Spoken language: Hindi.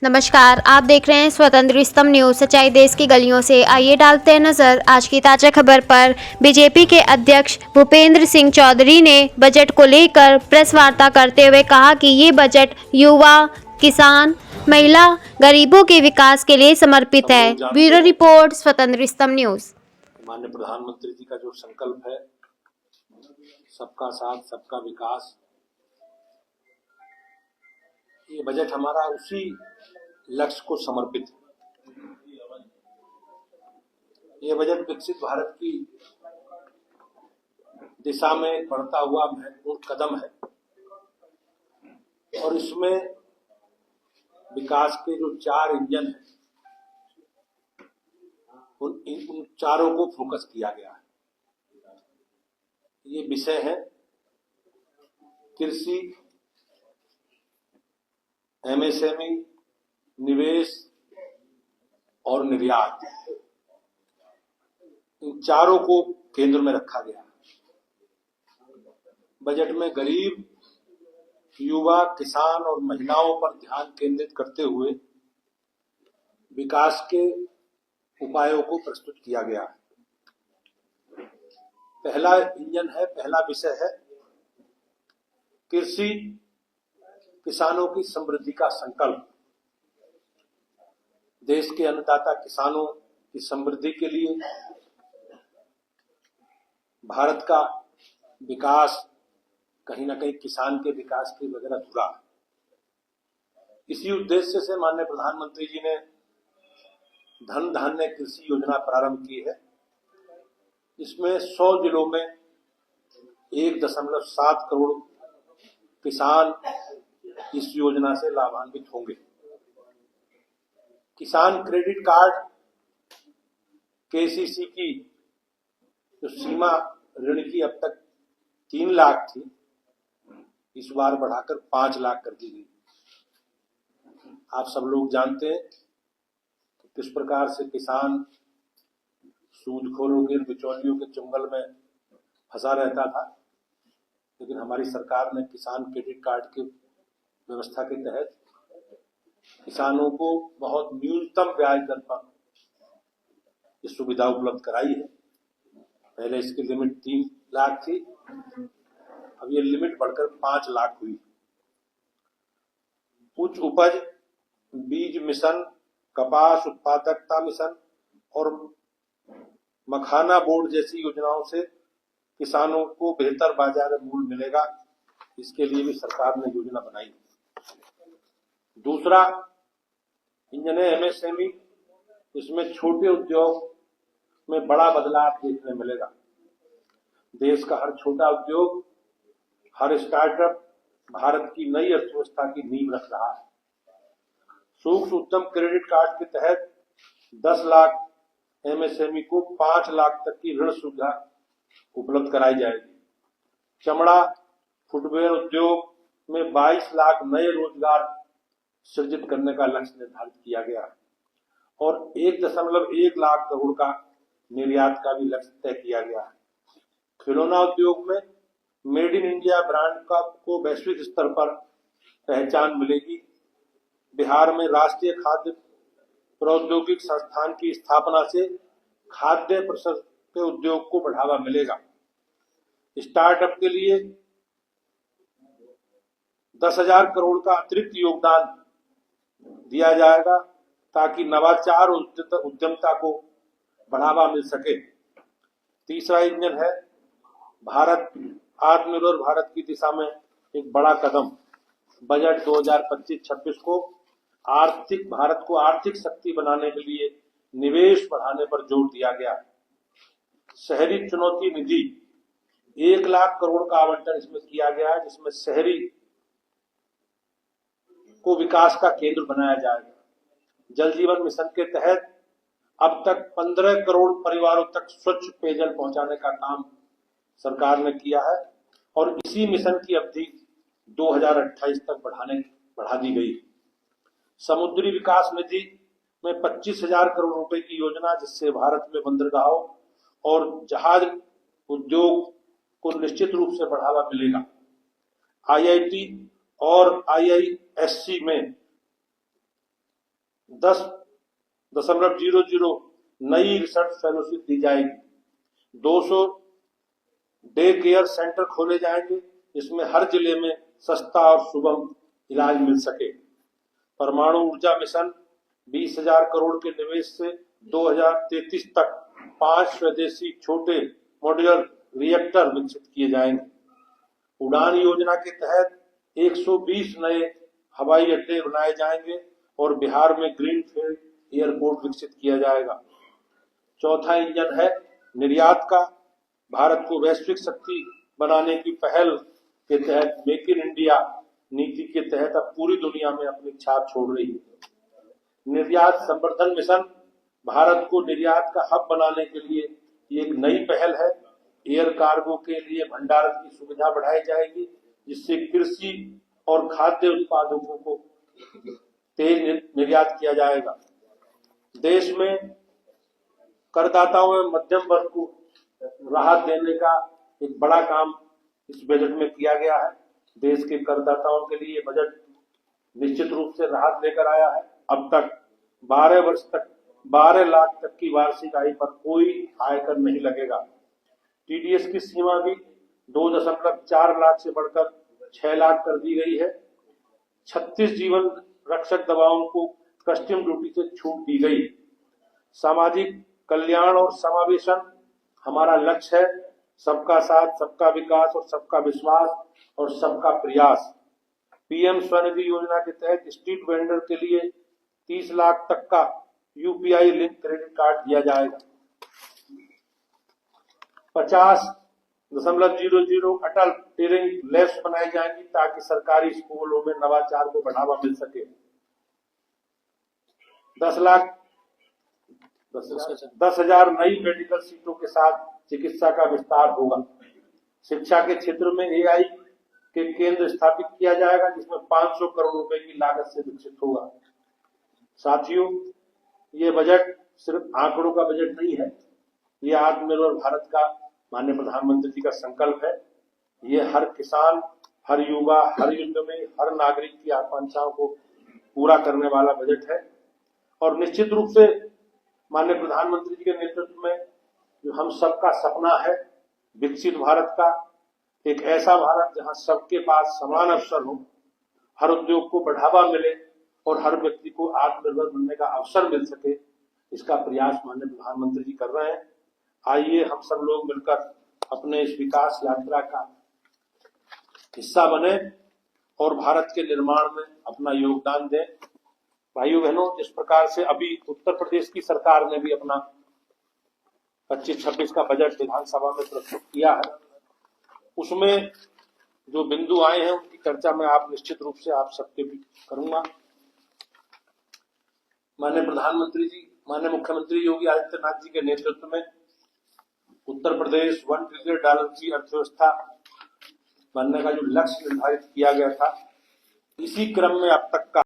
नमस्कार, आप देख रहे हैं स्वतंत्र स्तंभ न्यूज। सच्चाई देश की गलियों से। आइए डालते हैं नजर आज की ताजा खबर पर। बीजेपी के अध्यक्ष भूपेंद्र सिंह चौधरी ने बजट को लेकर प्रेस वार्ता करते हुए कहा कि ये बजट युवा, किसान, महिला, गरीबों के विकास के लिए समर्पित है। ब्यूरो रिपोर्ट, स्वतंत्र स्तंभ न्यूज। माननीय प्रधानमंत्री जी का जो संकल्प है, सबका साथ सबका विकास, ये बजट हमारा उसी लक्ष्य को समर्पित है। ये बजट विकसित भारत की दिशा में बढ़ता हुआ महत्वपूर्ण कदम है और इसमें विकास के जो 4 इंजन हैं, उन चारों को फोकस किया गया है। ये विषय है कृषि, एमएसएमई, निवेश और निर्यात। इन चारों को केंद्र में रखा गया है। बजट में गरीब, युवा, किसान और महिलाओं पर ध्यान केंद्रित करते हुए विकास के उपायों को प्रस्तुत किया गया है। पहला इंजन है, पहला विषय है कृषि, किसानों की समृद्धि का संकल्प। देश के अन्नदाता किसानों की समृद्धि के लिए भारत का विकास कहीं न कहीं किसान के विकास के बगैर अधूरा है। इसी उद्देश्य से माननीय प्रधानमंत्री जी ने धन धान्य कृषि योजना प्रारंभ की है। इसमें 100 जिलों में 1.7 करोड़ किसान इस योजना से लाभान्वित होंगे। किसान क्रेडिट कार्ड, केसीसी की जो सीमा ऋण की अब तक 3 लाख थी, इस बार बढ़ाकर 5 लाख कर दी गई। आप सब लोग जानते हैं कि किस प्रकार से किसान सूदखोरों के, बिचौलियों के चुंगल में फंसा रहता था, लेकिन हमारी सरकार ने किसान क्रेडिट कार्ड की व्यवस्था के तहत किसानों को बहुत न्यूनतम ब्याज दर पर ये सुविधा उपलब्ध कराई है। पहले इसकी लिमिट 3 लाख थी, अब ये लिमिट बढ़कर 5 लाख हुई। उच्च उपज बीज मिशन, कपास उत्पादकता मिशन और मखाना बोर्ड जैसी योजनाओं से किसानों को बेहतर बाजार मूल्य मिलेगा। इसके लिए भी सरकार ने योजना बनाई। दूसरा इंजन है एमएसएमई। इसमें छोटे उद्योग में बड़ा बदलाव देखने मिलेगा। देश का हर छोटा उद्योग, हर स्टार्टअप भारत की नई अर्थव्यवस्था की नींव रख रहा है। सूक्ष्म उद्यम क्रेडिट कार्ड के तहत 10 लाख एमएसएमई को 5 लाख तक की ऋण सुविधा उपलब्ध कराई जाएगी। चमड़ा, फुटवेयर उद्योग में 22 लाख नए रोजगार सृजित करने का लक्ष्य निर्धारित किया गया है और 1.1 लाख करोड़ का निर्यात का भी लक्ष्य तय किया गया है। खिलौना उद्योग में मेड इन इंडिया ब्रांड को वैश्विक स्तर पर पहचान मिलेगी। बिहार में राष्ट्रीय खाद्य प्रौद्योगिक संस्थान की स्थापना से खाद्य प्रसंस्करण उद्योग को बढ़ावा मिलेगा। स्टार्टअप के लिए 10,000 करोड़ का अतिरिक्त योगदान दिया जाएगा ताकि नवाचार और उद्यमता को बढ़ावा मिल सके। तीसरा इंजन है भारत, आत्मनिर्भर भारत की दिशा में एक बड़ा कदम। बजट 2025-26 को भारत को आर्थिक शक्ति बनाने के लिए निवेश बढ़ाने पर जोर दिया गया है। शहरी चुनौती निधि 1 लाख करोड़ का आवंटन इसमें किया गया है, जिसमें शहरी को विकास का केंद्र बनाया जाएगा। जल जीवन मिशन के तहत अब तक 15 करोड़ परिवारों तक स्वच्छ पेयजल पहुंचाने का काम सरकार ने किया है और इसी मिशन की अवधि 2028 तक बढ़ा दी गई। समुद्री विकास निधि में 25,000 करोड़ रुपए की योजना, जिससे भारत में बंदरगाहों और जहाज उद्योग को निश्चित रूप से बढ़ावा मिलेगा। आईआईटी और आईआईएससी में 10.00 नई रिसर्च फेलोशिप दी जाएगी। 200 डे केयर सेंटर खोले जाएंगे, इसमें हर जिले में सस्ता और सुगम इलाज मिल सके। परमाणु ऊर्जा मिशन 20,000 करोड़ के निवेश से 2033 तक 5 स्वदेशी छोटे मॉड्यूलर रिएक्टर विकसित किए जाएंगे। उड़ान योजना के तहत 120 नए हवाई अड्डे बनाए जाएंगे और बिहार में ग्रीनफील्ड एयरपोर्ट विकसित किया जाएगा। चौथा इंजन है निर्यात का। भारत को वैश्विक शक्ति बनाने की पहल के तहत मेक इन इंडिया नीति के तहत अब पूरी दुनिया में अपनी छाप छोड़ रही है। निर्यात संवर्धन मिशन भारत को निर्यात का हब बनाने के लिए एक नई पहल है। एयर कार्गो के लिए भंडारण की सुविधा बढ़ाई जाएगी, जिससे कृषि और खाद्य उत्पादों को तेज निर्यात किया जाएगा। देश में करदाताओं एवं मध्यम वर्ग को राहत देने का एक बड़ा काम इस बजट में किया गया है। देश के करदाताओं के लिए बजट निश्चित रूप से राहत लेकर आया है। अब तक 12 वर्ष तक 12 लाख तक की वार्षिक आय पर कोई आयकर नहीं लगेगा। टीडीएस की सीमा भी 2.4 लाख से बढ़कर 6 लाख कर दी गई है। 36 जीवन रक्षक दवाओं को कस्टम ड्यूटी से छूट दी गई। सामाजिक कल्याण और समावेशन हमारा लक्ष्य है। सबका साथ, सबका विकास और सबका विश्वास और सबका प्रयास। पीएम स्वनिधि योजना के तहत स्ट्रीट वेंडर के लिए 30 लाख तक का यूपीआई लिंक क्रेडिट कार्ड दिया जाएगा। 50.00 अटल टीचिंग लैब्स बनाई जाएंगी ताकि सरकारी स्कूलों में नवाचार को बढ़ावा मिल सके। 10,000 नई मेडिकल सीटों के साथ चिकित्सा का विस्तार होगा। शिक्षा के क्षेत्र में एआई के केंद्र स्थापित किया जाएगा, जिसमें 500 करोड़ रुपए की लागत से विकसित होगा। साथियों, ये बजट सिर्फ आंकड़ों का बजट नहीं है, ये आत्मनिर्भर भारत का माननीय प्रधानमंत्री जी का संकल्प है। ये हर किसान, हर युवा, हर युग में हर नागरिक की आकांक्षाओं को पूरा करने वाला बजट है। और निश्चित रूप से माननीय प्रधानमंत्री जी के नेतृत्व में जो हम सबका सपना है विकसित भारत का, एक ऐसा भारत जहां सबके पास समान अवसर हो, हर उद्योग को बढ़ावा मिले और हर व्यक्ति को आत्मनिर्भर बनने का अवसर मिल सके, इसका प्रयास माननीय प्रधानमंत्री जी कर रहे हैं। आइए हम सब लोग मिलकर अपने इस विकास यात्रा का हिस्सा बने और भारत के निर्माण में अपना योगदान दें। भाइयों बहनों, जिस प्रकार से अभी उत्तर प्रदेश की सरकार ने भी अपना 25-26 का बजट विधानसभा में प्रस्तुत किया है, उसमें जो बिंदु आए हैं उनकी चर्चा मैं आप निश्चित रूप से आप सबके भी करूंगा। माननीय प्रधानमंत्री जी, माननीय मुख्यमंत्री योगी आदित्यनाथ जी के नेतृत्व में उत्तर प्रदेश $1 ट्रिलियन की अर्थव्यवस्था बनने का जो लक्ष्य निर्धारित किया गया था, इसी क्रम में अब तक का